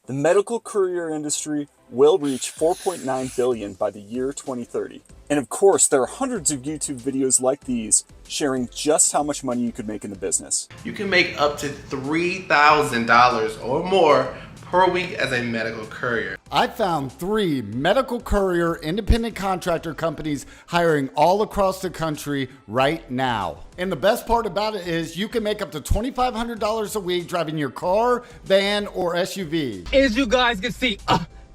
The medical courier industry will reach 4.9 billion by the year 2030. And of course, there are hundreds of YouTube videos like these sharing just how much money you could make in the business. You can make up to $3,000 or more per week as a medical courier. I found 3 medical courier independent contractor companies hiring all across the country right now. And the best part about it is you can make up to $2,500 a week driving your car, van, or SUV. As you guys can see,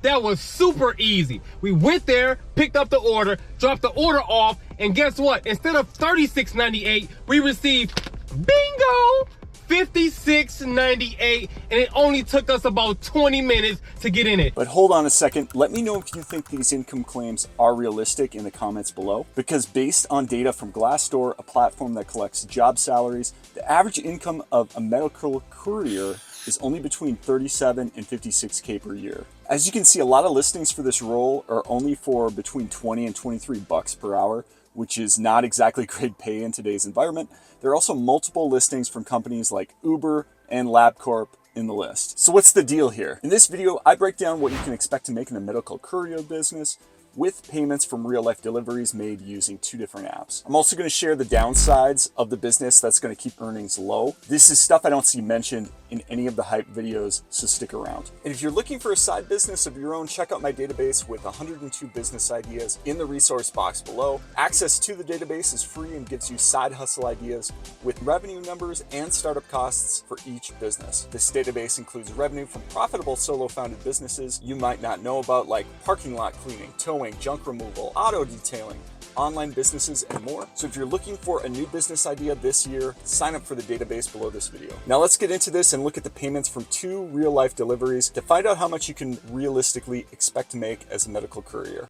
that was super easy. We went there, picked up the order, dropped the order off, and guess what? Instead of $36.98, we received, bingo, $56.98, and it only took us about 20 minutes to get in it. But hold on a second, let me know if you think these income claims are realistic in the comments below, because based on data from Glassdoor, a platform that collects job salaries, the average income of a medical courier is only between 37 and 56K per year. As you can see, a lot of listings for this role are only for between 20 and 23 bucks per hour, which is not exactly great pay in today's environment. There are also multiple listings from companies like Uber and LabCorp in the list. So what's the deal here? In this video, I break down what you can expect to make in the medical courier business with payments from real-life deliveries made using 2 different apps. I'm also going to share the downsides of the business that's going to keep earnings low. This is stuff I don't see mentioned in any of the hype videos, so stick around. And if you're looking for a side business of your own, check out my database with 102 business ideas in the resource box below. Access to the database is free and gives you side hustle ideas with revenue numbers and startup costs for each business. This database includes revenue from profitable solo-founded businesses you might not know about, like parking lot cleaning, towing, junk removal, auto detailing, online businesses, and more. So if you're looking for a new business idea this year, sign up for the database below this video. Now let's get into this and look at the payments from 2 real-life deliveries to find out how much you can realistically expect to make as a medical courier.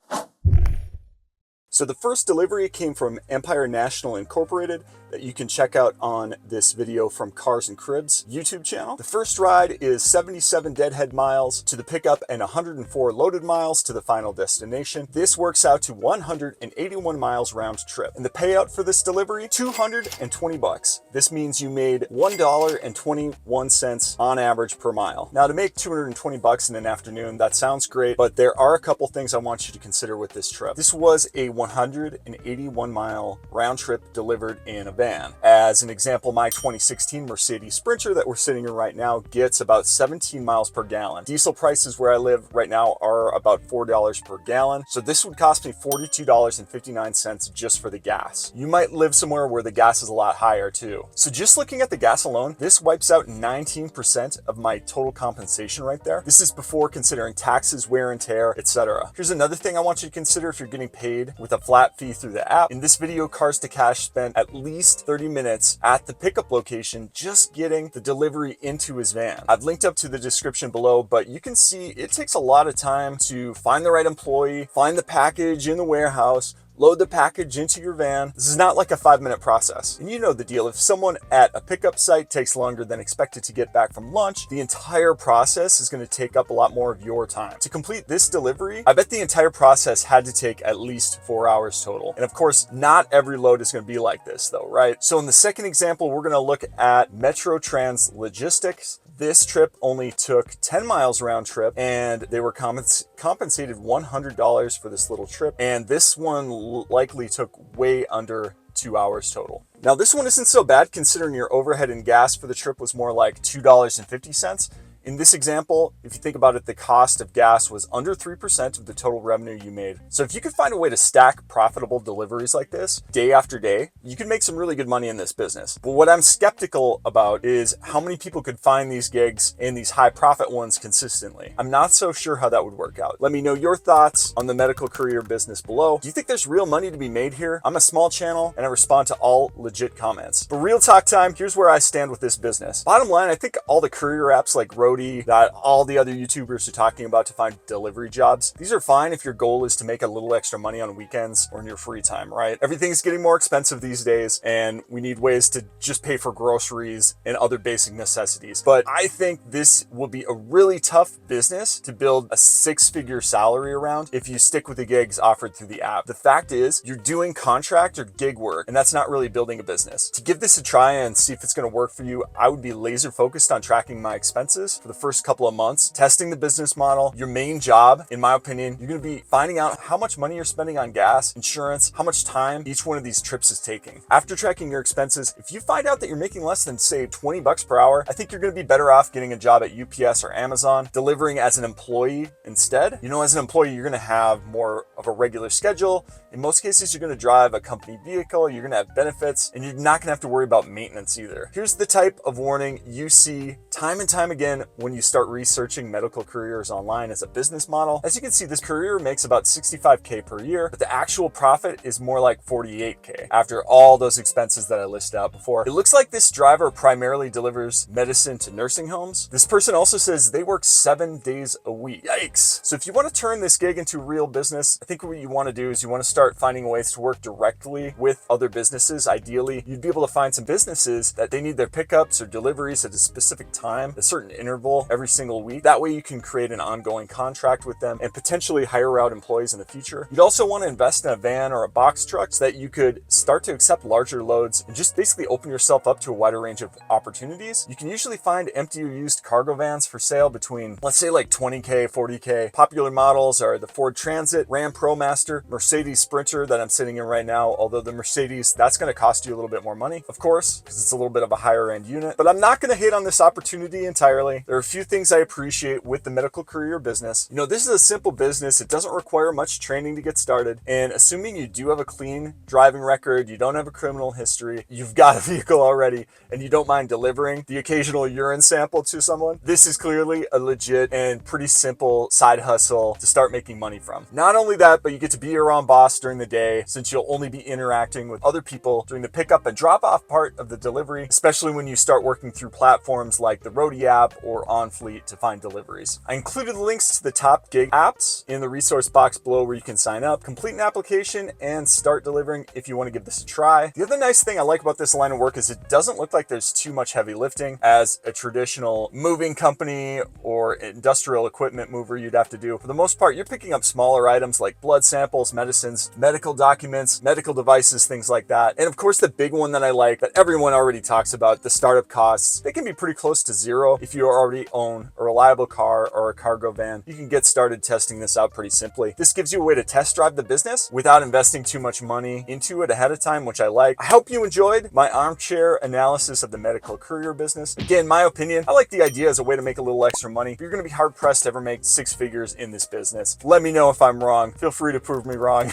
So the first delivery came from Empire National Incorporated that you can check out on this video from Cars and Cribs YouTube channel. The first ride is 77 deadhead miles to the pickup and 104 loaded miles to the final destination. This works out to 181 miles round trip. And the payout for this delivery, 220 bucks. This means you made $1.21 on average per mile. Now to make 220 bucks in an afternoon, that sounds great, but there are a couple things I want you to consider with this trip. This was a 181 mile round trip delivered in a van. As an example, my 2016 Mercedes Sprinter that we're sitting in right now gets about 17 miles per gallon. Diesel prices where I live right now are about $4 per gallon. So this would cost me $42.59 just for the gas. You might live somewhere where the gas is a lot higher too. So just looking at the gas alone, this wipes out 19% of my total compensation right there. This is before considering taxes, wear and tear, etc. Here's another thing I want you to consider if you're getting paid with a flat fee through the app. In this video, Cars to Cash spent at least 30 minutes at the pickup location just getting the delivery into his van. I've linked up to the description below, but you can see it takes a lot of time to find the right employee, find the package in the warehouse, load the package into your van. This is not like a 5-minute process. And you know the deal. If someone at a pickup site takes longer than expected to get back from lunch, the entire process is going to take up a lot more of your time. To complete this delivery, I bet the entire process had to take at least 4 hours total. And of course, not every load is going to be like this though, right? So in the second example, we're going to look at Metro Trans Logistics. This trip only took 10 miles round trip and they were compensated $100 for this little trip. And this one likely took way under 2 hours total. Now this one isn't so bad considering your overhead and gas for the trip was more like $2.50. In this example, if you think about it, the cost of gas was under 3% of the total revenue you made. So if you could find a way to stack profitable deliveries like this day after day, you can make some really good money in this business. But what I'm skeptical about is how many people could find these gigs and these high profit ones consistently. I'm not so sure how that would work out. Let me know your thoughts on the medical courier business below. Do you think there's real money to be made here? I'm a small channel and I respond to all legit comments. For real talk time, here's where I stand with this business. Bottom line, I think all the courier apps like that all the other YouTubers are talking about to find delivery jobs, these are fine if your goal is to make a little extra money on weekends or in your free time, right? Everything's getting more expensive these days and we need ways to just pay for groceries and other basic necessities. But I think this will be a really tough business to build a 6-figure salary around if you stick with the gigs offered through the app. The fact is you're doing contract or gig work and that's not really building a business. To give this a try and see if it's going to work for you, I would be laser focused on tracking my expenses. for the first couple of months, testing the business model. Your main job, in my opinion, you're going to be finding out how much money you're spending on gas, insurance, how much time each one of these trips is taking. After tracking your expenses, if you find out that you're making less than, say, 20 bucks per hour, I think you're going to be better off getting a job at UPS or Amazon, delivering as an employee instead. You know, as an employee, you're going to have more of a regular schedule. In most cases, you're going to drive a company vehicle, you're going to have benefits, and you're not going to have to worry about maintenance either. Here's the type of warning you see time and time again when you start researching medical couriers online as a business model. As you can see, this courier makes about $65K per year, but the actual profit is more like $48K after all those expenses that I listed out before. It looks like this driver primarily delivers medicine to nursing homes. This person also says they work 7 days a week. Yikes. So if you want to turn this gig into real business, I think what you want to do is you want to start finding ways to work directly with other businesses. Ideally, you'd be able to find some businesses that they need their pickups or deliveries at a specific time, a certain interval every single week. That way you can create an ongoing contract with them and potentially hire out employees in the future. You'd also want to invest in a van or a box truck so that you could start to accept larger loads and just basically open yourself up to a wider range of opportunities. You can usually find empty or used cargo vans for sale between, let's say, like 20K, 40K. Popular models are the Ford Transit, Ram ProMaster, Mercedes Sprinter that I'm sitting in right now, although the Mercedes, that's going to cost you a little bit more money, of course, because it's a little bit of a higher end unit. But I'm not going to hate on this opportunity entirely. There are a few things I appreciate with the medical courier business. You know, this is a simple business. It doesn't require much training to get started. And assuming you do have a clean driving record, you don't have a criminal history, you've got a vehicle already, and you don't mind delivering the occasional urine sample to someone, this is clearly a legit and pretty simple side hustle to start making money from. Not only that, but you get to be your own boss during the day, since you'll only be interacting with other people during the pickup and drop off part of the delivery, especially when you start working through platforms like the Roadie app or OnFleet to find deliveries. I included links to the top gig apps in the resource box below where you can sign up, complete an application, and start delivering if you want to give this a try. The other nice thing I like about this line of work is it doesn't look like there's too much heavy lifting as a traditional moving company or industrial equipment mover you'd have to do. For the most part, you're picking up smaller items like blood samples, medicines, medical documents, medical devices, things like that. And of course, the big one that I like that everyone already talks about, the startup costs, they can be pretty close to zero. If you already own a reliable car or a cargo van, you can get started testing this out pretty simply. This gives you a way to test drive the business without investing too much money into it ahead of time, which I like. I hope you enjoyed my armchair analysis of the medical courier business. Again, my opinion, I like the idea as a way to make a little extra money. You're going to be hard pressed to ever make 6 figures in this business. Let me know if I'm wrong. Feel free to prove me wrong.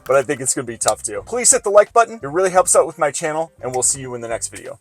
But I think it's going to be tough too. Please hit the like button. It really helps out with my channel, and we'll see you in the next video.